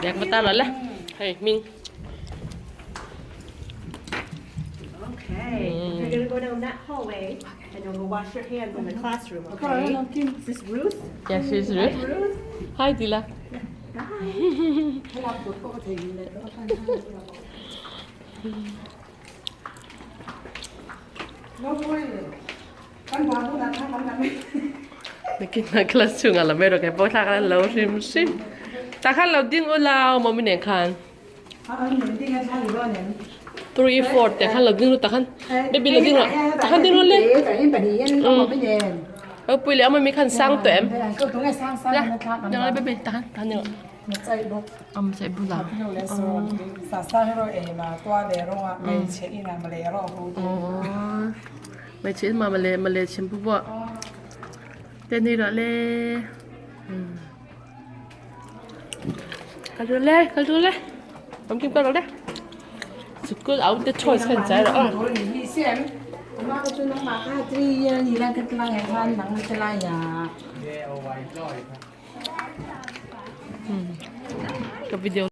Yak mata lah. Hey, Ming. Okay. You're gonna go down that hallway and you'll go wash your hands in the classroom. Okay. Is this Ruth? Yes, she's Ruth. Ruth. Hi, Dila. Bikin nak kelas chung alam mero kan pok tak kan lau sim. Tak kan lau ding ulau mau minyak kan. 3, 4 แต่ขั้นเราดิ้งรู้แต่ขั้นไม่บินเราดิ้งหรอแต่ขั้นดิ้งรู้เลยปุยแล้วมันมีขั้นสร้างตัวเอ็มยังไงไม่เป็นแต่ขั้นยังใส่บุกใส่บุกละสาสาให้เราเองมาตัวเดโร่ไม่เช็ดอีนะมาเลยรอบรู้ไม่เช็ดมาเลยเชมพูบ่เต้นนี่เหรอเลยกันดูเลยผมกินก่อนเลยสุกุลเอาแต่ช่วยฉันใจแล้ว你先妈个就能马卡这样你那个那样看能这那样กับวิดีโอ